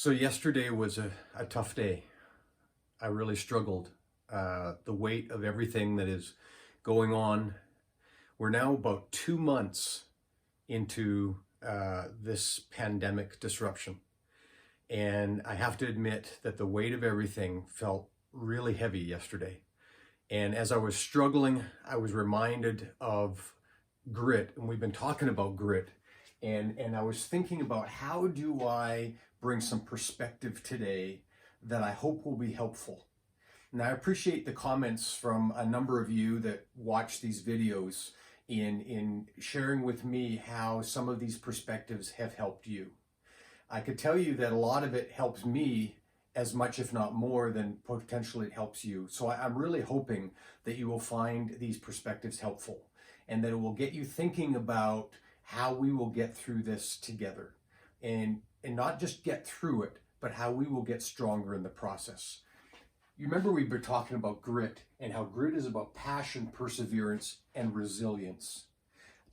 So yesterday was a tough day. I really struggled. The weight of everything that is going on. We're now about 2 months into this pandemic disruption. And I have to admit that the weight of everything felt really heavy yesterday. And as I was struggling, I was reminded of grit. And we've been talking about grit. And I was thinking about how do I bring some perspective today that I hope will be helpful. And I appreciate the comments from a number of you that watch these videos in sharing with me how some of these perspectives have helped you. I could tell you that a lot of it helps me as much, if not more, than potentially it helps you. So I'm really hoping that you will find these perspectives helpful and that it will get you thinking about how we will get through this together, and not just get through it, but how we will get stronger in the process. You remember we've been talking about grit and how grit is about passion, perseverance, and resilience.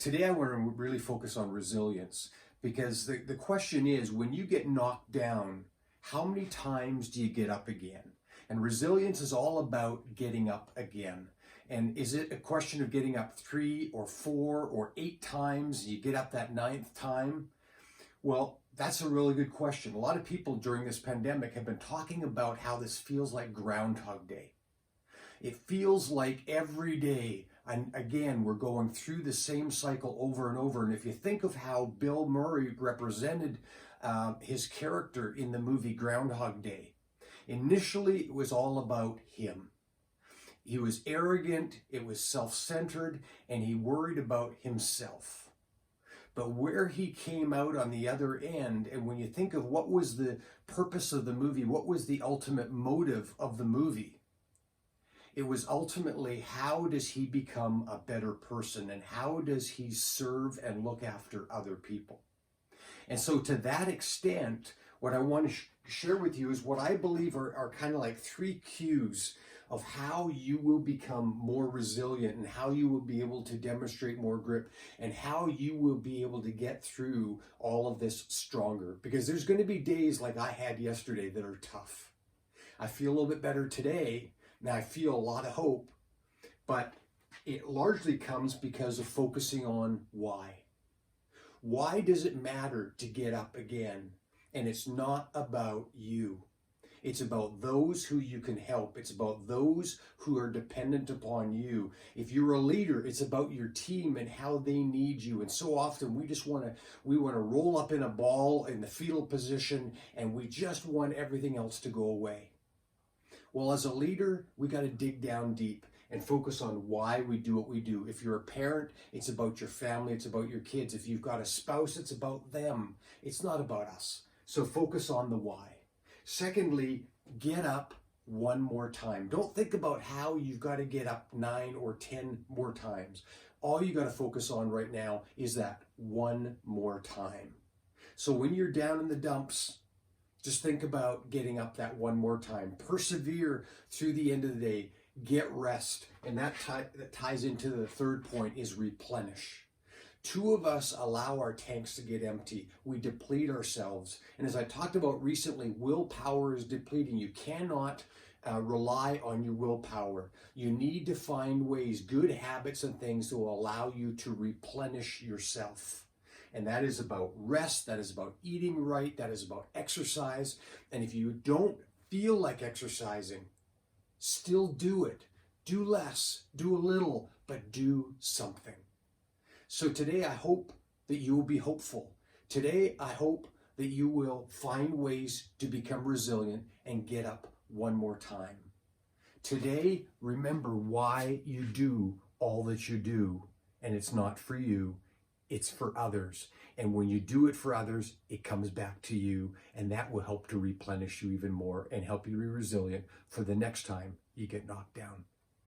Today I want to really focus on resilience, because the question is, when you get knocked down, how many times do you get up again? And resilience is all about getting up again. And is it a question of getting up 3 or 4 or 8 times? You get up that 9th time? Well, that's a really good question. A lot of people during this pandemic have been talking about how this feels like Groundhog Day. It feels like every day, and again, we're going through the same cycle over and over. And if you think of how Bill Murray represented his character in the movie Groundhog Day, initially it was all about him. He was arrogant, it was self-centered, and he worried about himself. But where he came out on the other end, and when you think of what was the purpose of the movie, what was the ultimate motive of the movie, it was ultimately, how does he become a better person, and how does he serve and look after other people? And so to that extent, what I want to share with you is what I believe are kind of like 3 cues of how you will become more resilient, and how you will be able to demonstrate more grit, and how you will be able to get through all of this stronger. Because there's going to be days like I had yesterday that are tough. I feel a little bit better today, and I feel a lot of hope, but it largely comes because of focusing on why. Why does it matter to get up again? And it's not about you. It's about those who you can help. It's about those who are dependent upon you. If you're a leader, it's about your team and how they need you. And so often we want to roll up in a ball in the fetal position, and we just want everything else to go away. Well, as a leader, we got to dig down deep and focus on why we do what we do. If you're a parent, it's about your family, it's about your kids. If you've got a spouse, it's about them. It's not about us. So focus on the why. Secondly, get up one more time. Don't think about how you've got to get up 9 or 10 more times. All you got to focus on right now is that one more time. So when you're down in the dumps, just think about getting up that one more time. Persevere through the end of the day. Get rest. And that ties into the third point, is replenish. 2 of us allow our tanks to get empty. We deplete ourselves. And as I talked about recently, willpower is depleting. You cannot rely on your willpower. You need to find ways, good habits and things that will allow you to replenish yourself. And that is about rest, that is about eating right, that is about exercise. And if you don't feel like exercising, still do it. Do less, do a little, but do something. So today I hope that you will be hopeful. Today I hope that you will find ways to become resilient and get up one more time. Today, remember why you do all that you do. And it's not for you, it's for others. And when you do it for others, it comes back to you, and that will help to replenish you even more and help you be resilient for the next time you get knocked down.